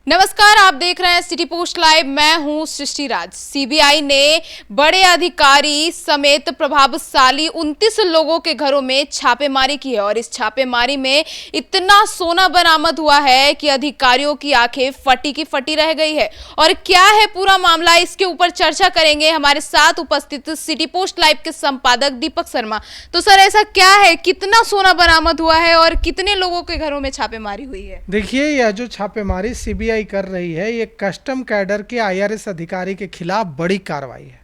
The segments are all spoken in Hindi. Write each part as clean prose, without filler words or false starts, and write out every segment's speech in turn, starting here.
नमस्कार, आप देख रहे हैं सिटी पोस्ट लाइव। मैं हूं सृष्टि राज। सीबीआई ने बड़े अधिकारी समेत प्रभावशाली 29 लोगों के घरों में छापेमारी की है और इस छापेमारी में इतना सोना बरामद हुआ है कि अधिकारियों की आंखें फटी की फटी रह गई है। और क्या है पूरा मामला, इसके ऊपर चर्चा करेंगे हमारे साथ उपस्थित सिटी पोस्ट लाइव के संपादक दीपक शर्मा। तो सर, ऐसा क्या है, कितना सोना बरामद हुआ है और कितने लोगों के घरों में छापेमारी हुई है? देखिए, यह जो छापेमारी सीबीआई कर रही है, ये कस्टम कैडर के आईआरएस अधिकारी के खिलाफ बड़ी कार्रवाई है।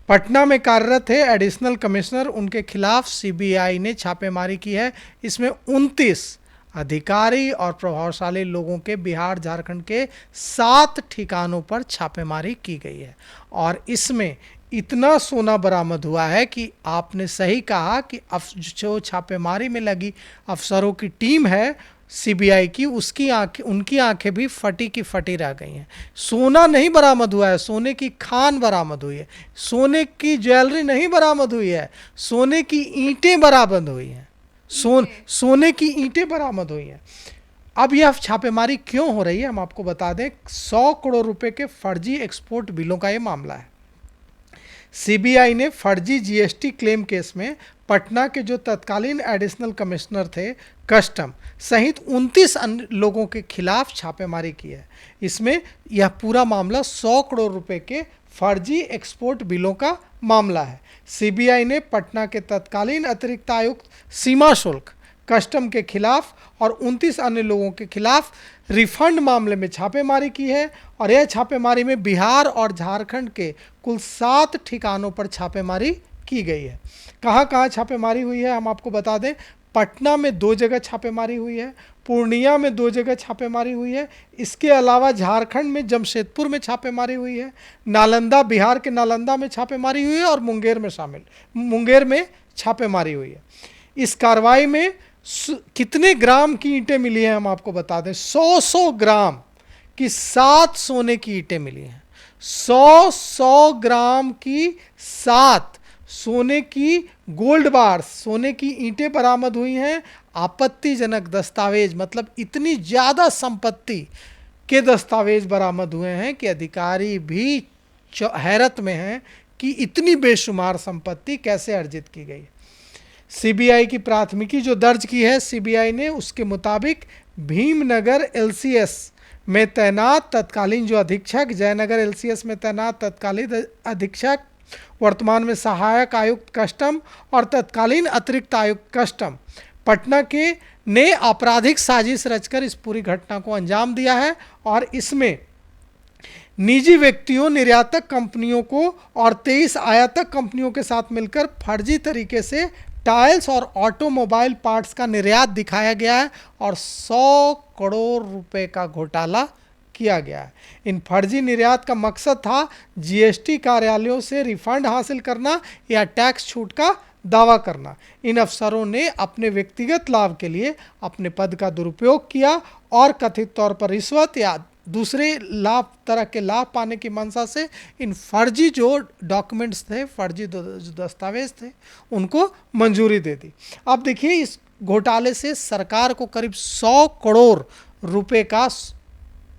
पटना में कार्यरत है एडिशनल कमिश्नर, उनके खिलाफ सीबीआई ने छापेमारी की है। इसमें 29 अधिकारी और प्रभावशाली लोगों के बिहार झारखंड के 7 ठिकानों पर छापेमारी की गई है और इसमें इतना सोना बरामद हुआ है कि आपने सही कहा कि जो छापेमारी में लगी अफसरों की टीम है सीबीआई की, उनकी आंखें भी फटी की फटी रह गई हैं। सोना नहीं बरामद हुआ है, सोने की खान बरामद हुई है। सोने की ज्वेलरी नहीं बरामद हुई है, सोने की ईंटें बरामद हुई हैं। सोने की ईंटें बरामद हुई हैं। अब यह छापेमारी क्यों हो रही है, हम आपको बता दें। 100 करोड़ रुपए के फर्जी एक्सपोर्ट बिलों का ये मामला है। सीबीआई ने फर्जी जीएसटी क्लेम केस में पटना के जो तत्कालीन एडिशनल कमिश्नर थे कस्टम सहित 29 अन्य लोगों के खिलाफ छापेमारी की है। इसमें यह पूरा मामला 100 करोड़ रुपए के फर्जी एक्सपोर्ट बिलों का मामला है। सीबीआई ने पटना के तत्कालीन अतिरिक्त आयुक्त सीमा शुल्क कस्टम के खिलाफ और 29 अन्य लोगों के खिलाफ रिफंड मामले में छापेमारी की है और यह छापेमारी में बिहार और झारखंड के कुल 7 ठिकानों पर छापेमारी की गई है। कहाँ कहाँ छापेमारी हुई है हम आपको बता दें। पटना में 2 जगह छापेमारी हुई है, पूर्णिया में 2 जगह छापेमारी हुई है। इसके अलावा झारखंड में जमशेदपुर में छापेमारी हुई है, नालंदा, बिहार के नालंदा में छापेमारी हुई है और मुंगेर में छापेमारी हुई है। इस कार्रवाई में कितने ग्राम की ईंटें मिली हैं हम आपको बता दें। 100 ग्राम की 7 सोने की ईंटें मिली हैं। 100 ग्राम की 7 सोने की गोल्ड बार सोने की ईंटें बरामद हुई हैं। आपत्तिजनक दस्तावेज, मतलब इतनी ज़्यादा संपत्ति के दस्तावेज बरामद हुए हैं कि अधिकारी भी हैरत में हैं कि इतनी बेशुमार संपत्ति कैसे अर्जित की गई। सीबीआई की प्राथमिकी जो दर्ज की है सीबीआई ने, उसके मुताबिक भीमनगर एलसीएस में तैनात तत्कालीन जो अधीक्षक, जयनगर एलसीएस में तैनात तत्कालीन अधीक्षक, वर्तमान में सहायक आयुक्त कस्टम और तत्कालीन अतिरिक्त आयुक्त कस्टम पटना के ने आपराधिक साजिश रचकर इस पूरी घटना को अंजाम दिया है और इसमें निजी व्यक्तियों, निर्यातक कंपनियों को और 23 आयातक कंपनियों के साथ मिलकर फर्जी तरीके से टाइल्स और ऑटोमोबाइल पार्ट्स का निर्यात दिखाया गया है और 100 करोड़ रुपए का घोटाला किया गया है। इन फर्जी निर्यात का मकसद था जीएसटी कार्यालयों से रिफंड हासिल करना या टैक्स छूट का दावा करना। इन अफसरों ने अपने व्यक्तिगत लाभ के लिए अपने पद का दुरुपयोग किया और कथित तौर पर रिश्वत या दूसरे तरह के लाभ पाने की मंशा से इन फर्जी जो डॉक्यूमेंट्स थे, फर्जी जो दस्तावेज थे, उनको मंजूरी दे दी। अब देखिए, इस घोटाले से सरकार को करीब 100 करोड़ रुपए का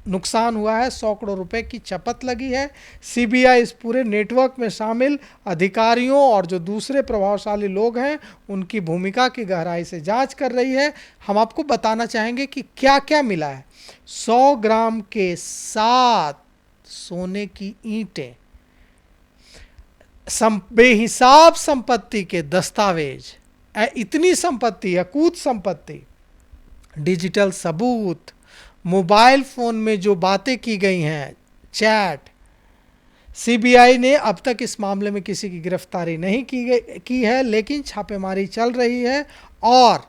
नुकसान हुआ है। 100 करोड़ रुपए की चपत लगी है। सीबीआई इस पूरे नेटवर्क में शामिल अधिकारियों और जो दूसरे प्रभावशाली लोग हैं उनकी भूमिका की गहराई से जांच कर रही है। हम आपको बताना चाहेंगे कि क्या क्या मिला है। 100 ग्राम के 7 सोने की ईंटें, बेहिसाब संपत्ति के दस्तावेज, इतनी संपत्ति, अकूत संपत्ति, डिजिटल सबूत, मोबाइल फोन में जो बातें की गई हैं, चैट। सीबीआई ने अब तक इस मामले में किसी की गिरफ्तारी नहीं की है, लेकिन छापेमारी चल रही है और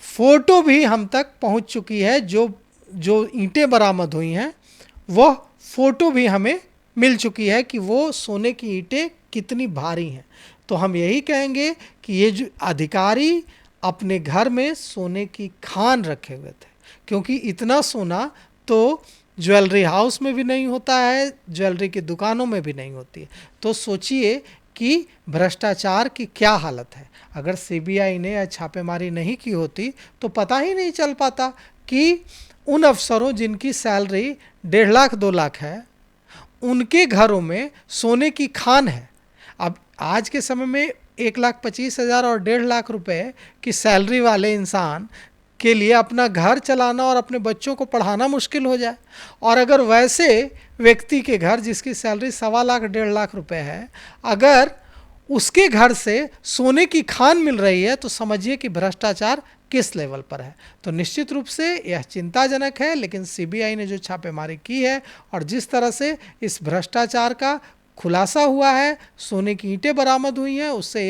फोटो भी हम तक पहुंच चुकी है। जो ईंटें बरामद हुई हैं वह फोटो भी हमें मिल चुकी है कि वो सोने की ईंटें कितनी भारी हैं। तो हम यही कहेंगे कि ये जो अधिकारी अपने घर में सोने की खान रखे हुए थे, क्योंकि इतना सोना तो ज्वेलरी हाउस में भी नहीं होता है, ज्वेलरी की दुकानों में भी नहीं होती है। तो सोचिए कि भ्रष्टाचार की क्या हालत है। अगर सीबीआई ने छापेमारी नहीं की होती तो पता ही नहीं चल पाता कि उन अफसरों जिनकी सैलरी 1.5 लाख 2 लाख है, उनके घरों में सोने की खान है। अब आज के समय में 1,25,000 और 1.5 लाख रुपए की सैलरी वाले इंसान के लिए अपना घर चलाना और अपने बच्चों को पढ़ाना मुश्किल हो जाए। और अगर वैसे व्यक्ति के घर जिसकी सैलरी 1.25 लाख 1.5 लाख रुपए है, अगर उसके घर से सोने की खान मिल रही है, तो समझिए कि भ्रष्टाचार किस लेवल पर है। तो निश्चित रूप से यह चिंताजनक है, लेकिन सीबीआई ने जो छापेमारी की है और जिस तरह से इस भ्रष्टाचार का खुलासा हुआ है, सोने की ईंटें बरामद हुई हैं, उससे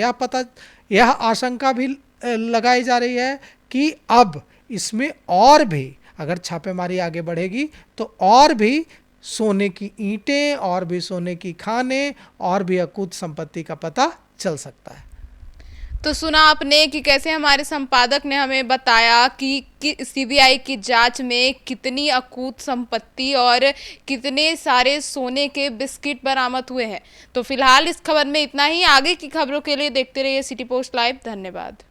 यह आशंका भी लगाई जा रही है कि अब इसमें और भी अगर छापेमारी आगे बढ़ेगी तो और भी सोने की ईंटें, और भी सोने की खानें, और भी अकूत संपत्ति का पता चल सकता है। तो सुना आपने कि कैसे हमारे संपादक ने हमें बताया कि सीबीआई की जांच में कितनी अकूत संपत्ति और कितने सारे सोने के बिस्किट बरामद हुए हैं। तो फिलहाल इस खबर में इतना ही। आगे की खबरों के लिए देखते रहिए सिटी पोस्ट लाइव। धन्यवाद।